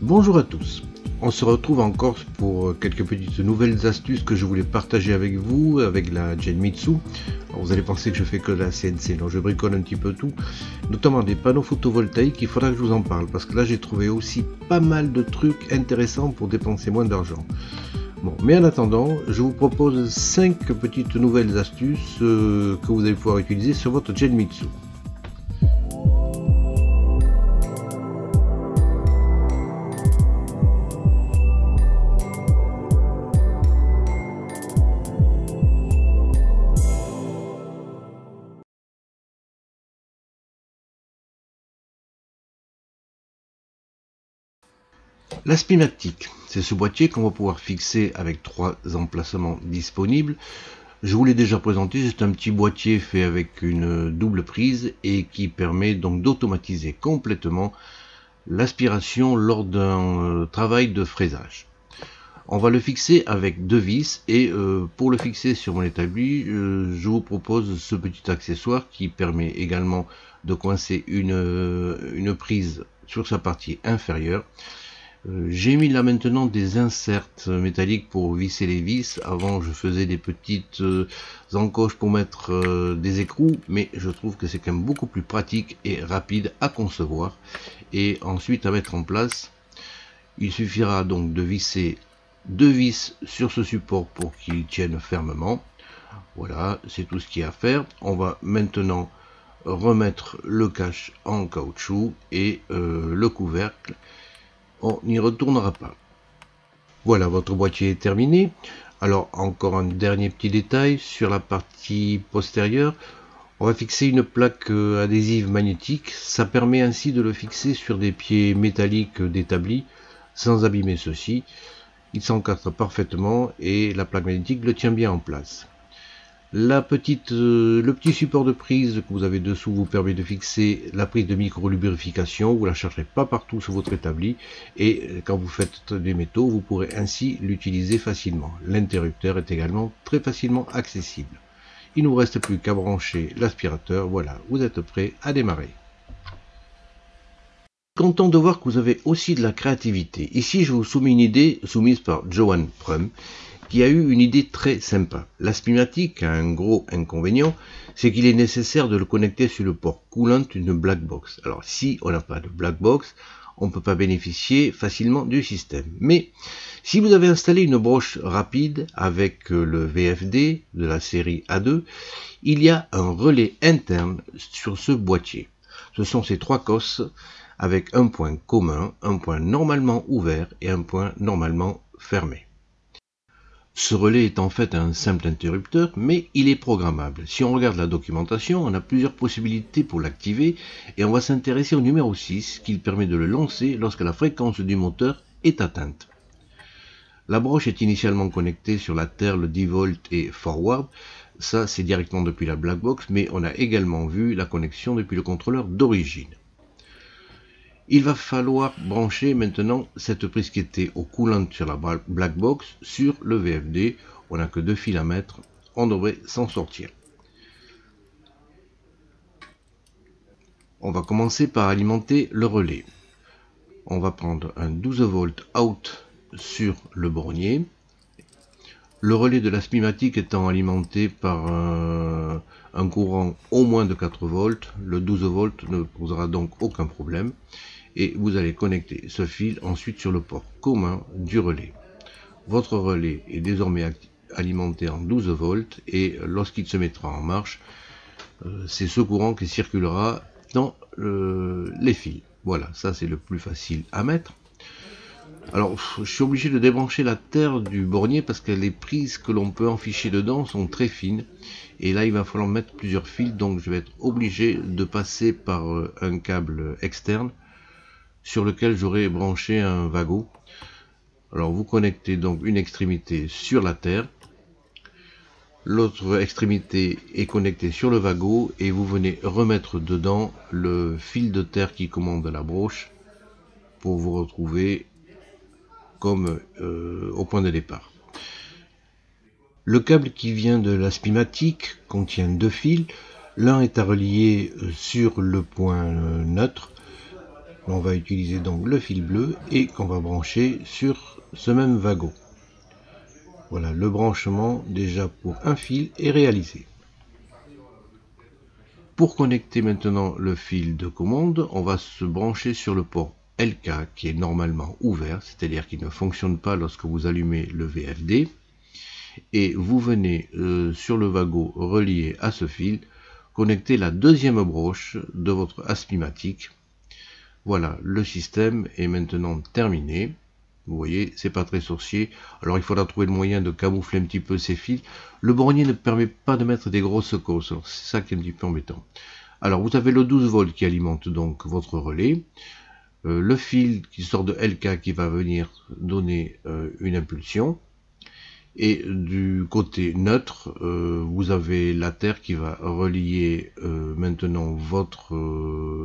Bonjour à tous, on se retrouve encore pour quelques petites nouvelles astuces que je voulais partager avec vous, avec la Genmitsu. Alors vous allez penser que je fais que la CNC, non, je bricole un petit peu tout, notamment des panneaux photovoltaïques. Il faudra que je vous en parle, parce que là j'ai trouvé aussi pas mal de trucs intéressants pour dépenser moins d'argent. Bon, mais en attendant, je vous propose 5 petites nouvelles astuces que vous allez pouvoir utiliser sur votre Genmitsu. La Spimatic, c'est ce boîtier qu'on va pouvoir fixer avec 3 emplacements disponibles. Je vous l'ai déjà présenté, c'est un petit boîtier fait avec une double prise et qui permet donc d'automatiser complètement l'aspiration lors d'un travail de fraisage. On va le fixer avec 2 vis et pour le fixer sur mon établi, je vous propose ce petit accessoire qui permet également de coincer une prise sur sa partie inférieure. J'ai mis là maintenant des inserts métalliques pour visser les vis. Avant je faisais des petites encoches pour mettre des écrous, mais je trouve que c'est quand même beaucoup plus pratique et rapide à concevoir et ensuite à mettre en place. Il suffira donc de visser 2 vis sur ce support pour qu'il tienne fermement. Voilà, c'est tout ce qu'il y a à faire. On va maintenant remettre le cache en caoutchouc et le couvercle. On n'y retournera pas. Voilà, votre boîtier est terminé. Alors encore un dernier petit détail sur la partie postérieure. On va fixer une plaque adhésive magnétique. Ça permet ainsi de le fixer sur des pieds métalliques d'établi sans abîmer ceux-ci. Il s'encastre parfaitement et la plaque magnétique le tient bien en place. Le petit support de prise que vous avez dessous vous permet de fixer la prise de micro-lubrification. Vous ne la chercherez pas partout sur votre établi et quand vous faites des métaux, vous pourrez ainsi l'utiliser facilement. L'interrupteur est également très facilement accessible. Il ne vous reste plus qu'à brancher l'aspirateur. Voilà, vous êtes prêt à démarrer. Content de voir que vous avez aussi de la créativité. Ici, je vous soumets une idée soumise par Johan Prum, qui a eu une idée très sympa. La Spimatic a un gros inconvénient, c'est qu'il est nécessaire de le connecter sur le port coulant d'une black box. Alors si on n'a pas de black box, on ne peut pas bénéficier facilement du système. Mais si vous avez installé une broche rapide avec le VFD de la série A2, il y a un relais interne sur ce boîtier. Ce sont ces 3 cosses avec un point commun, un point normalement ouvert et un point normalement fermé. Ce relais est en fait un simple interrupteur, mais il est programmable. Si on regarde la documentation, on a plusieurs possibilités pour l'activer et on va s'intéresser au numéro 6 qui permet de le lancer lorsque la fréquence du moteur est atteinte. La broche est initialement connectée sur la terre 10 volts et forward. Ça, c'est directement depuis la black box, mais on a également vu la connexion depuis le contrôleur d'origine. Il va falloir brancher maintenant cette prise qui était au coulant sur la black box sur le VFD. On n'a que 2 fils à mettre, on devrait s'en sortir. On va commencer par alimenter le relais. On va prendre un 12 volts out sur le bornier. Le relais de la Spimatic étant alimenté par un courant au moins de 4 volts, le 12 volts ne posera donc aucun problème. Et vous allez connecter ce fil ensuite sur le port commun du relais. Votre relais est désormais alimenté en 12 volts et lorsqu'il se mettra en marche, c'est ce courant qui circulera dans les fils. Voilà, ça c'est le plus facile à mettre. Alors, je suis obligé de débrancher la terre du bornier parce que les prises que l'on peut enficher dedans sont très fines. Et là, il va falloir mettre plusieurs fils, donc je vais être obligé de passer par un câble externe sur lequel j'aurai branché un wagot. Alors vous connectez donc une extrémité sur la terre, l'autre extrémité est connectée sur le wagot et vous venez remettre dedans le fil de terre qui commande la broche pour vous retrouver comme au point de départ. Le câble qui vient de la Spimatic contient 2 fils, l'un est à relier sur le point neutre On va utiliser donc le fil bleu et qu'on va brancher sur ce même wagon. Voilà, le branchement déjà pour un fil est réalisé. Pour connecter maintenant le fil de commande, on va se brancher sur le port LK qui est normalement ouvert, c'est-à-dire qu'il ne fonctionne pas lorsque vous allumez le VFD. Et vous venez sur le wagon relié à ce fil, connecter la deuxième broche de votre Aspimatic. Voilà, le système est maintenant terminé. Vous voyez, c'est pas très sorcier. Alors il faudra trouver le moyen de camoufler un petit peu ces fils. Le bornier ne permet pas de mettre des grosses causes. C'est ça qui est un petit peu embêtant. Alors vous avez le 12 volts qui alimente donc votre relais. Le fil qui sort de LK qui va venir donner une impulsion. Et du côté neutre, vous avez la terre qui va relier maintenant votre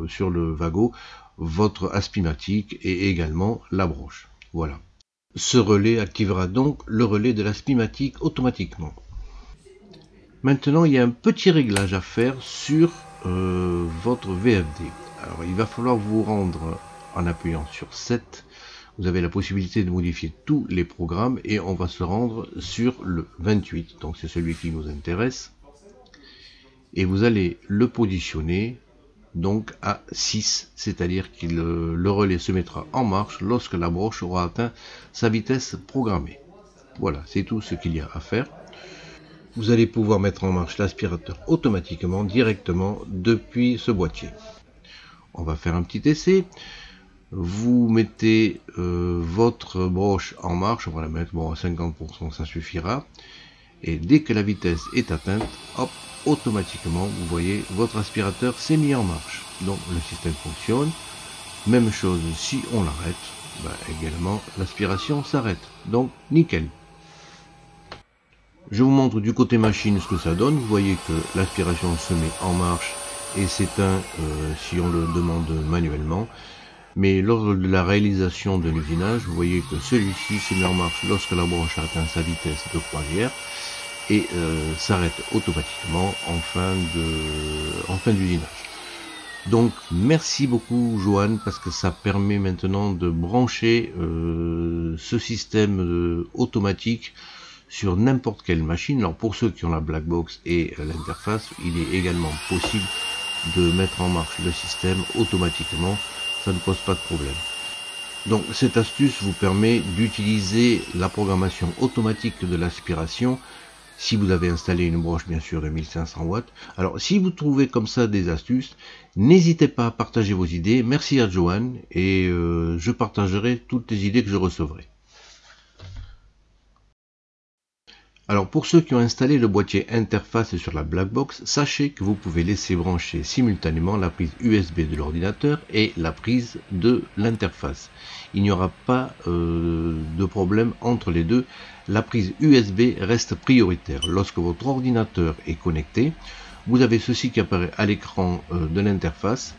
sur le wagon votre Aspimatic et également la broche. Voilà. Ce relais activera donc le relais de l'Aspimatic automatiquement. Maintenant, il y a un petit réglage à faire sur votre VFD. Alors, il va falloir vous rendre en appuyant sur 7. Vous avez la possibilité de modifier tous les programmes et on va se rendre sur le 28. Donc, c'est celui qui nous intéresse. Et vous allez le positionner donc à 6, c'est-à-dire que le relais se mettra en marche lorsque la broche aura atteint sa vitesse programmée. Voilà, c'est tout ce qu'il y a à faire. Vous allez pouvoir mettre en marche l'aspirateur automatiquement directement depuis ce boîtier. On va faire un petit essai. Vous mettez votre broche en marche, on va la mettre bon, à 50%, ça suffira. Et dès que la vitesse est atteinte, hop, automatiquement, vous voyez, votre aspirateur s'est mis en marche. Donc le système fonctionne. Même chose si on l'arrête, également l'aspiration s'arrête. Donc nickel. Je vous montre du côté machine ce que ça donne. Vous voyez que l'aspiration se met en marche et s'éteint si on le demande manuellement. Mais lors de la réalisation de l'usinage, vous voyez que celui-ci se met en marche lorsque la branche a atteint sa vitesse de croisière et s'arrête automatiquement en fin d'usinage. Donc merci beaucoup Johan, parce que ça permet maintenant de brancher ce système automatique sur n'importe quelle machine. Alors pour ceux qui ont la black box et l'interface, il est également possible de mettre en marche le système automatiquement, ça ne pose pas de problème. Donc cette astuce vous permet d'utiliser la programmation automatique de l'aspiration si vous avez installé une broche bien sûr de 1500 watts. Alors si vous trouvez comme ça des astuces, n'hésitez pas à partager vos idées. Merci à Johan et je partagerai toutes les idées que je recevrai. Alors pour ceux qui ont installé le boîtier interface sur la black box, sachez que vous pouvez laisser brancher simultanément la prise USB de l'ordinateur et la prise de l'interface. Il n'y aura pas de problème entre les deux. La prise USB reste prioritaire. Lorsque votre ordinateur est connecté, vous avez ceci qui apparaît à l'écran de l'interface.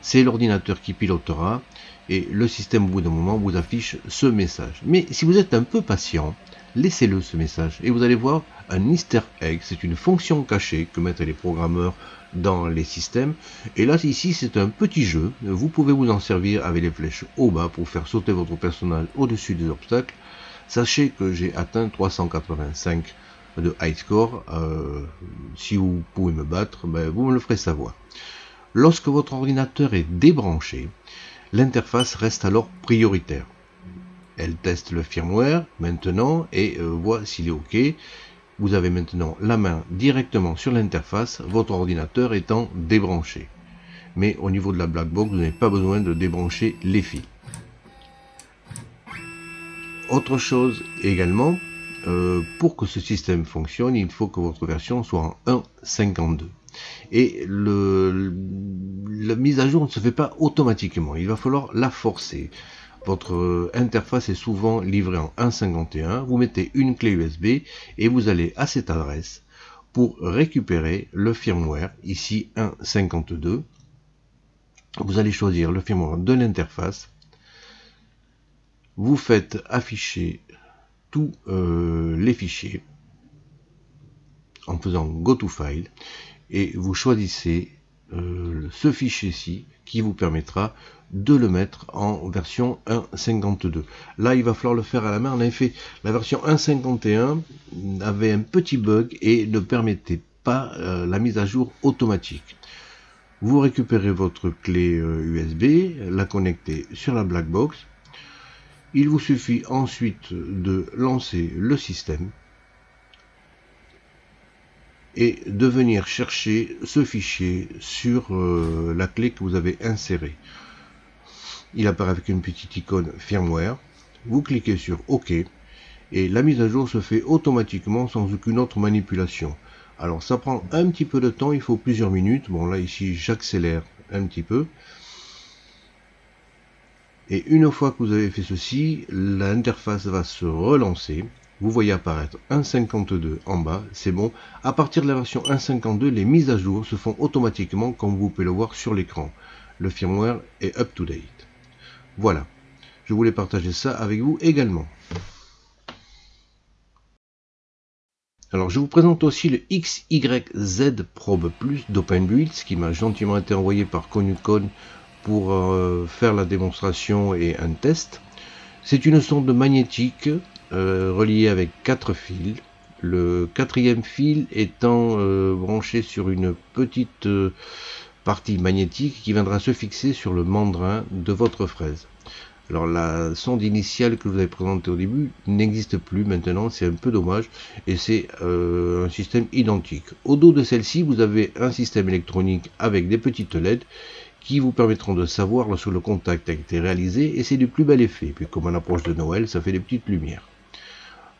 C'est l'ordinateur qui pilotera et le système au bout d'un moment vous affiche ce message. Mais si vous êtes un peu patient, laissez-le ce message et vous allez voir un Easter egg. C'est une fonction cachée que mettent les programmeurs dans les systèmes. Et là ici c'est un petit jeu. Vous pouvez vous en servir avec les flèches au bas pour faire sauter votre personnage au-dessus des obstacles. Sachez que j'ai atteint 385 de high score. Si vous pouvez me battre, vous me le ferez savoir. Lorsque votre ordinateur est débranché, l'interface reste alors prioritaire. Elle teste le firmware maintenant et voit s'il est OK. Vous avez maintenant la main directement sur l'interface, votre ordinateur étant débranché. Mais au niveau de la black box, vous n'avez pas besoin de débrancher les fils. Autre chose également, pour que ce système fonctionne, il faut que votre version soit en 1.52. Et la mise à jour ne se fait pas automatiquement, il va falloir la forcer. Votre interface est souvent livrée en 1.51, vous mettez une clé USB et vous allez à cette adresse pour récupérer le firmware, ici 1.52. Vous allez choisir le firmware de l'interface, vous faites afficher tous les fichiers en faisant Go to File et vous choisissez ce fichier-ci qui vous permettra de le mettre en version 1.52. Là, il va falloir le faire à la main. En effet, la version 1.51 avait un petit bug et ne permettait pas la mise à jour automatique. Vous récupérez votre clé USB, la connectez sur la black box. Il vous suffit ensuite de lancer le système et de venir chercher ce fichier sur la clé que vous avez insérée. Il apparaît avec une petite icône firmware. Vous cliquez sur OK et la mise à jour se fait automatiquement sans aucune autre manipulation. Alors ça prend un petit peu de temps, il faut plusieurs minutes. Bon là ici j'accélère un petit peu. Et une fois que vous avez fait ceci, l'interface va se relancer. Vous voyez apparaître 1.52 en bas, c'est bon. À partir de la version 1.52, les mises à jour se font automatiquement comme vous pouvez le voir sur l'écran. Le firmware est up to date. Voilà, je voulais partager ça avec vous également. Alors je vous présente aussi le XYZ Probe Plus d'OpenBuilds qui m'a gentiment été envoyé par Konucon pour faire la démonstration et un test. C'est une sonde magnétique reliée avec 4 fils. Le 4e fil étant branché sur une petite partie magnétique qui viendra se fixer sur le mandrin de votre fraise. Alors la sonde initiale que je vous avais présentée au début n'existe plus maintenant, c'est un peu dommage, et c'est un système identique. Au dos de celle-ci, vous avez un système électronique avec des petites LED qui vous permettront de savoir lorsque le contact a été réalisé, et c'est du plus bel effet. Puis comme on approche de Noël, ça fait des petites lumières.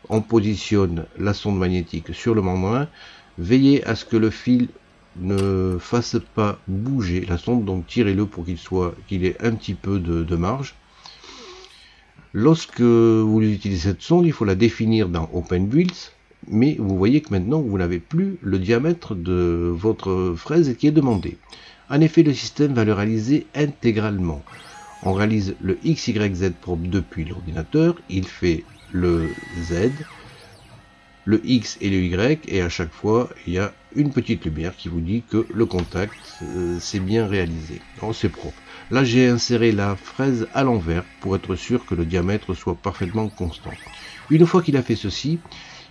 On positionne la sonde magnétique sur le mandrin, veillez à ce que le fil ne fasse pas bouger la sonde, donc tirez-le pour qu'il ait un petit peu de marge. Lorsque vous utilisez cette sonde, il faut la définir dans OpenBuilds, mais vous voyez que maintenant vous n'avez plus le diamètre de votre fraise qui est demandé. En effet, le système va le réaliser intégralement. On réalise le XYZ Probe depuis l'ordinateur, il fait le Z, le X et le Y, et à chaque fois il y a une petite lumière qui vous dit que le contact c'est bien réalisé. Alors c'est propre. Là j'ai inséré la fraise à l'envers pour être sûr que le diamètre soit parfaitement constant. Une fois qu'il a fait ceci,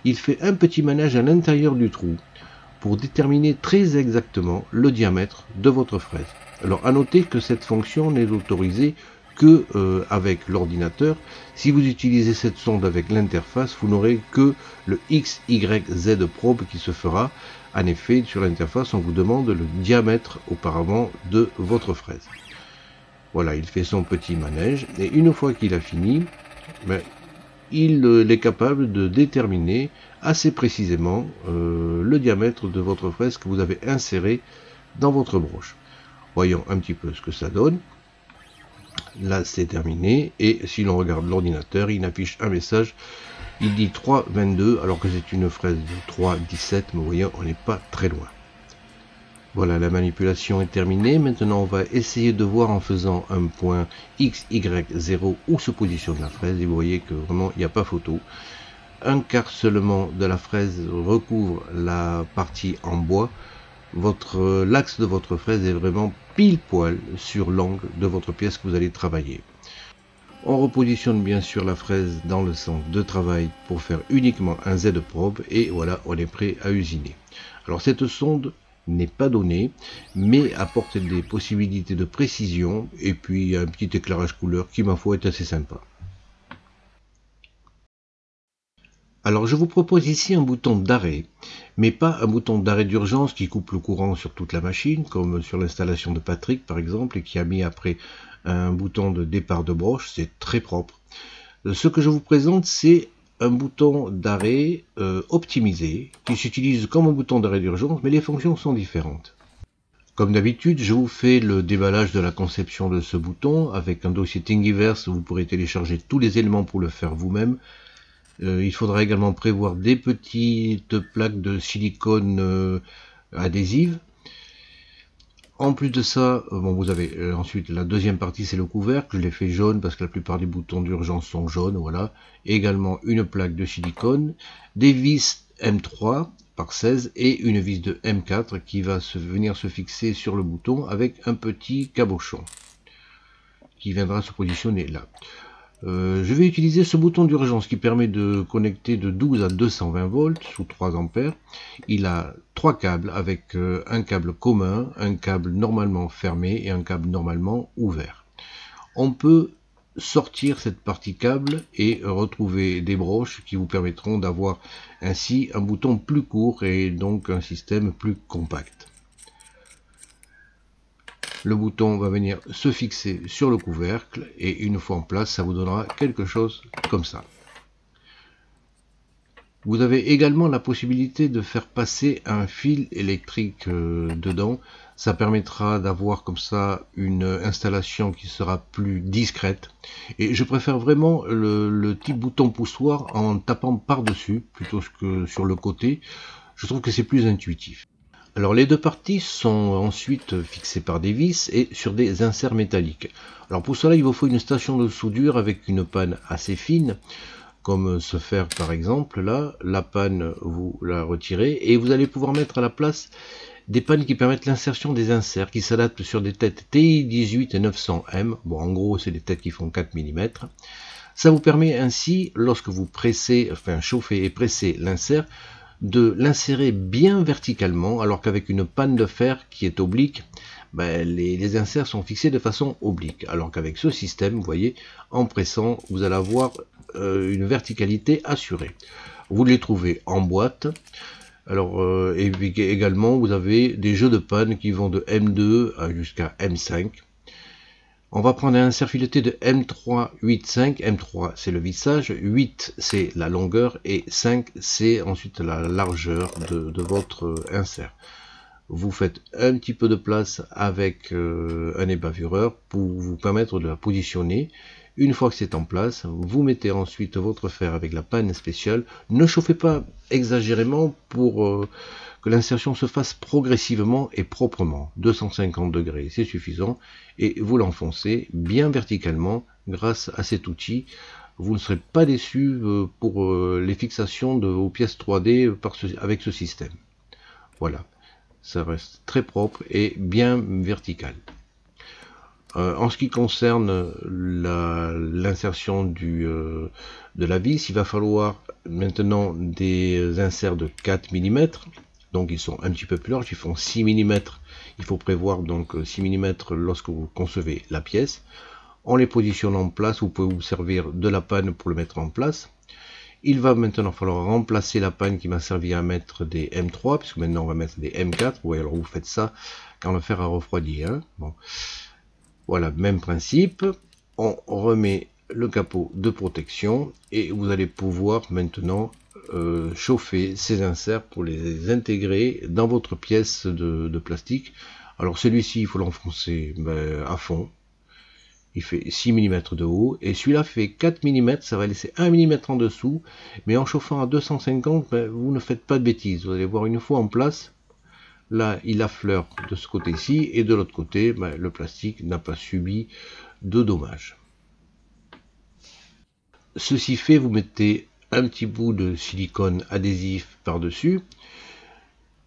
il fait un petit manège à l'intérieur du trou pour déterminer très exactement le diamètre de votre fraise. Alors à noter que cette fonction n'est autorisée que avec l'ordinateur. Si vous utilisez cette sonde avec l'interface, vous n'aurez que le XYZ Probe qui se fera. En effet, sur l'interface, on vous demande le diamètre auparavant de votre fraise. Voilà, il fait son petit manège, et une fois qu'il a fini, il est capable de déterminer assez précisément le diamètre de votre fraise que vous avez inséré dans votre broche. Voyons un petit peu ce que ça donne. Là c'est terminé, et si l'on regarde l'ordinateur, il affiche un message, il dit 3,22 alors que c'est une fraise de 3,17, mais vous voyez, on n'est pas très loin. Voilà, la manipulation est terminée. Maintenant on va essayer de voir en faisant un point X, Y, 0 où se positionne la fraise, et vous voyez que vraiment il n'y a pas photo. Un quart seulement de la fraise recouvre la partie en bois. L'axe de votre fraise est vraiment pile poil sur l'angle de votre pièce que vous allez travailler. On repositionne bien sûr la fraise dans le centre de travail pour faire uniquement un Z probe, et voilà, on est prêt à usiner. Alors cette sonde n'est pas donnée, mais apporte des possibilités de précision, et puis un petit éclairage couleur qui, ma foi, est assez sympa. Alors je vous propose ici un bouton d'arrêt, mais pas un bouton d'arrêt d'urgence qui coupe le courant sur toute la machine, comme sur l'installation de Patrick par exemple, et qui a mis après un bouton de départ de broche, c'est très propre. Ce que je vous présente, c'est un bouton d'arrêt optimisé, qui s'utilise comme un bouton d'arrêt d'urgence, mais les fonctions sont différentes. Comme d'habitude, je vous fais le déballage de la conception de ce bouton, avec un dossier Thingiverse où vous pourrez télécharger tous les éléments pour le faire vous-même. Il faudra également prévoir des petites plaques de silicone adhésives. En plus de ça, bon, vous avez ensuite la deuxième partie, c'est le couvercle. Je l'ai fait jaune parce que la plupart des boutons d'urgence sont jaunes. Voilà. Également une plaque de silicone, des vis M3 par 16 et une vis de M4 qui va venir se fixer sur le bouton avec un petit cabochon. qui viendra se positionner là. Je vais utiliser ce bouton d'urgence qui permet de connecter de 12 à 220 volts sous 3 ampères. Il a 3 câbles avec un câble commun, un câble normalement fermé et un câble normalement ouvert. On peut sortir cette partie câble et retrouver des broches qui vous permettront d'avoir ainsi un bouton plus court et donc un système plus compact. Le bouton va venir se fixer sur le couvercle et une fois en place, ça vous donnera quelque chose comme ça. Vous avez également la possibilité de faire passer un fil électrique dedans. Ça permettra d'avoir comme ça une installation qui sera plus discrète. Et je préfère vraiment le type bouton poussoir en tapant par-dessus plutôt que sur le côté. Je trouve que c'est plus intuitif. Alors les deux parties sont ensuite fixées par des vis et sur des inserts métalliques. Alors pour cela il vous faut une station de soudure avec une panne assez fine, comme ce fer par exemple. Là, la panne vous la retirez et vous allez pouvoir mettre à la place des pannes qui permettent l'insertion des inserts qui s'adaptent sur des têtes TI 18 et 900M. Bon, en gros c'est des têtes qui font 4 mm. Ça vous permet ainsi, lorsque vous pressez, enfin chauffez et pressez l'insert, de l'insérer bien verticalement, alors qu'avec une panne de fer qui est oblique, les inserts sont fixés de façon oblique, alors qu'avec ce système, vous voyez, en pressant, vous allez avoir une verticalité assurée. Vous les trouvez en boîte. Alors, et puis également, vous avez des jeux de panne qui vont de M2 jusqu'à M5. On va prendre un insert fileté de M3, 8, 5. M3 c'est le vissage, 8 c'est la longueur et 5 c'est ensuite la largeur de votre insert. Vous faites un petit peu de place avec un ébavureur pour vous permettre de la positionner. Une fois que c'est en place, vous mettez ensuite votre fer avec la panne spéciale. Ne chauffez pas exagérément pour que l'insertion se fasse progressivement et proprement. 250 degrés, c'est suffisant. Et vous l'enfoncez bien verticalement grâce à cet outil. Vous ne serez pas déçu pour les fixations de vos pièces 3D avec ce système. Voilà, ça reste très propre et bien vertical. En ce qui concerne l'insertion de la vis, il va falloir maintenant des inserts de 4 mm. Donc ils sont un petit peu plus larges, ils font 6 mm. Il faut prévoir donc 6 mm lorsque vous concevez la pièce. En les positionnant en place, vous pouvez vous servir de la panne pour le mettre en place. Il va maintenant falloir remplacer la panne qui m'a servi à mettre des M3, puisque maintenant on va mettre des M4. Oui, alors vous faites ça quand le fer a refroidi. Hein. Bon. Voilà, même principe. On remet le capot de protection et vous allez pouvoir maintenant chauffer ces inserts pour les intégrer dans votre pièce de plastique. Alors celui-ci, il faut l'enfoncer à fond. Il fait 6 mm de haut et celui-là fait 4 mm, ça va laisser 1 mm en dessous, mais en chauffant à 250, vous ne faites pas de bêtises. Vous allez voir une fois en place, là il affleure de ce côté-ci et de l'autre côté, le plastique n'a pas subi de dommages. Ceci fait, vous mettez un petit bout de silicone adhésif par-dessus.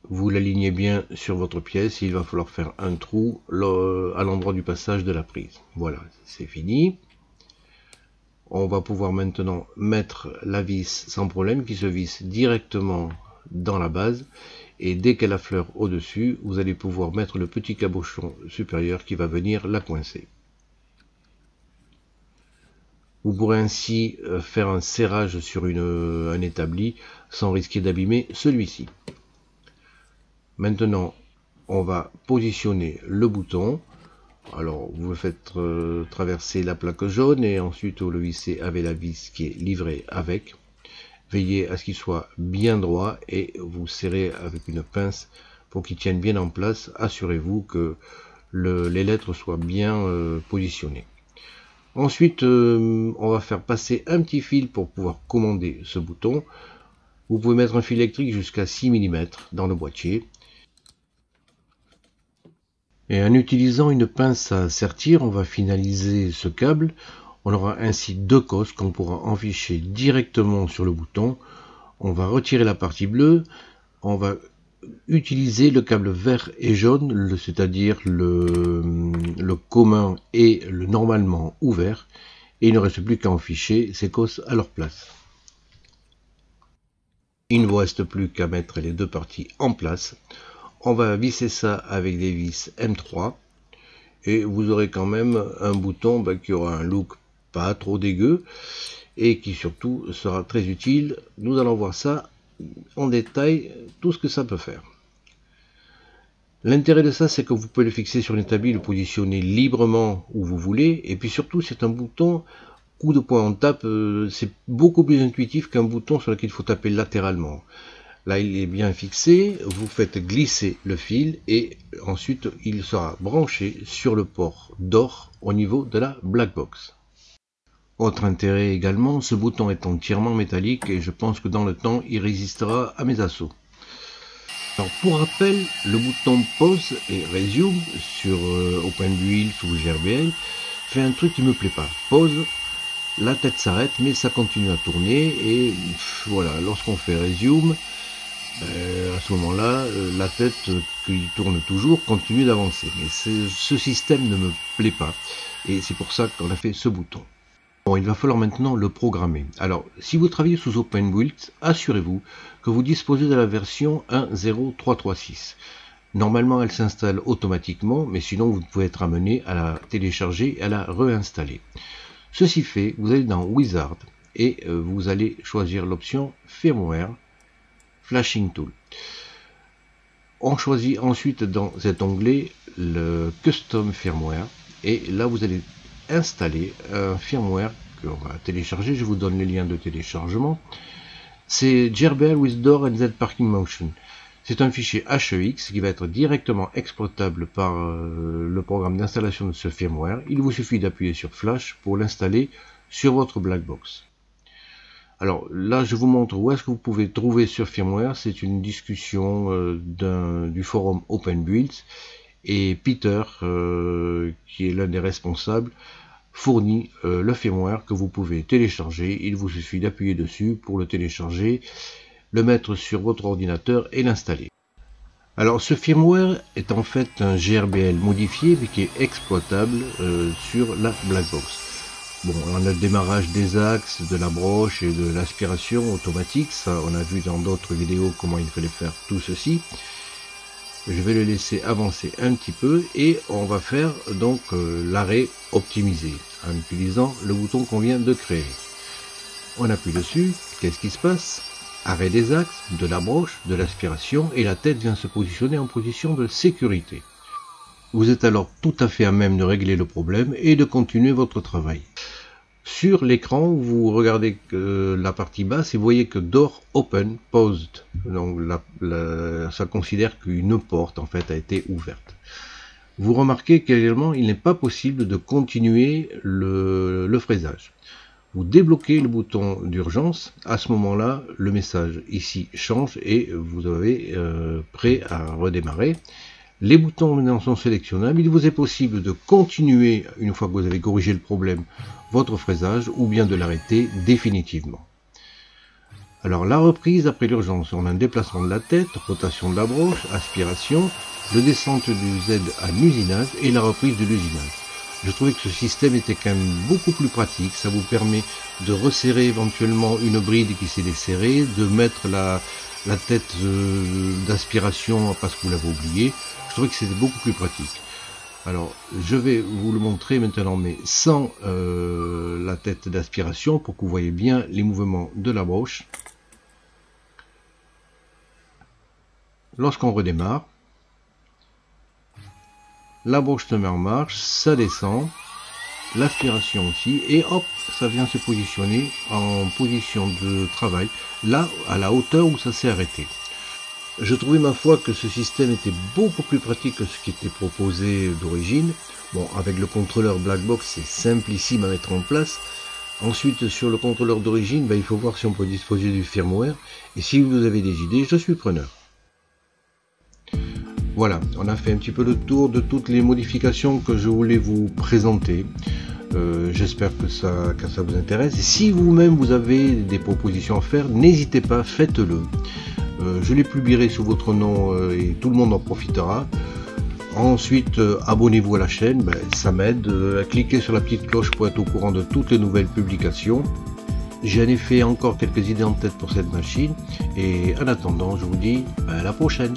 Vous l'alignez bien sur votre pièce, il va falloir faire un trou à l'endroit du passage de la prise. Voilà, c'est fini. On va pouvoir maintenant mettre la vis sans problème, qui se visse directement dans la base. Et dès qu'elle affleure au-dessus, vous allez pouvoir mettre le petit cabochon supérieur qui va venir la coincer. Vous pourrez ainsi faire un serrage sur un établi sans risquer d'abîmer celui-ci. Maintenant, on va positionner le bouton. Alors, vous le faites traverser la plaque jaune et ensuite vous le vissez avec la vis qui est livrée avec. Veillez à ce qu'il soit bien droit et vous serrez avec une pince pour qu'il tienne bien en place. Assurez-vous que les lettres soient bien positionnées. Ensuite, on va faire passer un petit fil pour pouvoir commander ce bouton. Vous pouvez mettre un fil électrique jusqu'à 6 mm dans le boîtier. Et en utilisant une pince à sertir, on va finaliser ce câble. On aura ainsi deux cosses qu'on pourra enficher directement sur le bouton. On va retirer la partie bleue. On va utilisez le câble vert et jaune, c'est-à-dire le commun et le normalement ouvert, et il ne reste plus qu'à en ficher ces cosses à leur place. Il ne vous reste plus qu'à mettre les deux parties en place. On va visser ça avec des vis M3 et vous aurez quand même un bouton qui aura un look pas trop dégueu et qui surtout sera très utile. Nous allons voir ça en détail, tout ce que ça peut faire. L'intérêt de ça, c'est que vous pouvez le fixer sur l'établi, le positionner librement où vous voulez, et puis surtout c'est un bouton coup de poing en tape, c'est beaucoup plus intuitif qu'un bouton sur lequel il faut taper latéralement. Là il est bien fixé, vous faites glisser le fil et ensuite il sera branché sur le port d'or au niveau de la black box. Autre intérêt également, ce bouton est entièrement métallique et je pense que dans le temps il résistera à mes assauts. Alors pour rappel, le bouton pause et resume sur OpenBuild ou GRBL fait un truc qui me plaît pas. Pause, la tête s'arrête mais ça continue à tourner et voilà, lorsqu'on fait resume, à ce moment-là, la tête qui tourne toujours continue d'avancer. Mais ce système ne me plaît pas et c'est pour ça qu'on a fait ce bouton. Bon, il va falloir maintenant le programmer. Alors, si vous travaillez sous OpenBuild, assurez-vous que vous disposez de la version 1.0.3.3.6. Normalement, elle s'installe automatiquement, mais sinon, vous pouvez être amené à la télécharger et à la réinstaller. Ceci fait, vous allez dans Wizard et vous allez choisir l'option Firmware Flashing Tool. On choisit ensuite dans cet onglet le Custom Firmware et là, vous allez installer un firmware que l'on va télécharger. Je vous donne les liens de téléchargement. C'est GRBL with Door and Z Parking Motion. C'est un fichier HEX qui va être directement exploitable par le programme d'installation de ce firmware. Il vous suffit d'appuyer sur Flash pour l'installer sur votre black box. Alors là, je vous montre où est-ce que vous pouvez trouver ce firmware. C'est une discussion du forum OpenBuild. Et Peter, qui est l'un des responsables, fournit le firmware que vous pouvez télécharger. Il vous suffit d'appuyer dessus pour le télécharger, le mettre sur votre ordinateur et l'installer. Alors ce firmware est en fait un GRBL modifié mais qui est exploitable sur la black box. Bon, on a le démarrage des axes, de la broche et de l'aspiration automatique. Ça, on a vu dans d'autres vidéos comment il fallait faire tout ceci. Je vais le laisser avancer un petit peu et on va faire donc l'arrêt optimisé en utilisant le bouton qu'on vient de créer. On appuie dessus, qu'est-ce qui se passe? Arrêt des axes, de la broche, de l'aspiration et la tête vient se positionner en position de sécurité. Vous êtes alors tout à fait à même de régler le problème et de continuer votre travail. Sur l'écran, vous regardez la partie basse et vous voyez que Door Open Paused. Donc ça considère qu'une porte en fait a été ouverte. Vous remarquez qu'également il n'est pas possible de continuer le fraisage. Vous débloquez le bouton d'urgence. À ce moment-là, le message ici change et vous avez prêt à redémarrer. Les boutons maintenant sont sélectionnables. Il vous est possible de continuer, une fois que vous avez corrigé le problème, votre fraisage ou bien de l'arrêter définitivement. Alors la reprise après l'urgence, on a un déplacement de la tête, rotation de la broche, aspiration, le descente du Z à l'usinage et la reprise de l'usinage. Je trouvais que ce système était quand même beaucoup plus pratique. Ça vous permet de resserrer éventuellement une bride qui s'est desserrée, de mettre la tête d'aspiration parce que vous l'avez oublié. Je trouvais que c'était beaucoup plus pratique. Alors, je vais vous le montrer maintenant, mais sans la tête d'aspiration, pour que vous voyez bien les mouvements de la broche. Lorsqu'on redémarre, la broche se met en marche, ça descend, l'aspiration aussi, et hop, ça vient se positionner en position de travail, là, à la hauteur où ça s'est arrêté. Je trouvais ma foi que ce système était beaucoup plus pratique que ce qui était proposé d'origine. Bon, avec le contrôleur Blackbox, c'est simplissime à mettre en place. Ensuite, sur le contrôleur d'origine, il faut voir si on peut disposer du firmware. Et si vous avez des idées, je suis preneur. Voilà, on a fait un petit peu le tour de toutes les modifications que je voulais vous présenter. J'espère que ça vous intéresse. Et si vous-même vous avez des propositions à faire, n'hésitez pas, faites-le. Je les publierai sous votre nom et tout le monde en profitera. Ensuite, abonnez-vous à la chaîne, ça m'aide. Cliquez sur la petite cloche pour être au courant de toutes les nouvelles publications. J'ai en effet encore quelques idées en tête pour cette machine. Et en attendant, je vous dis à la prochaine.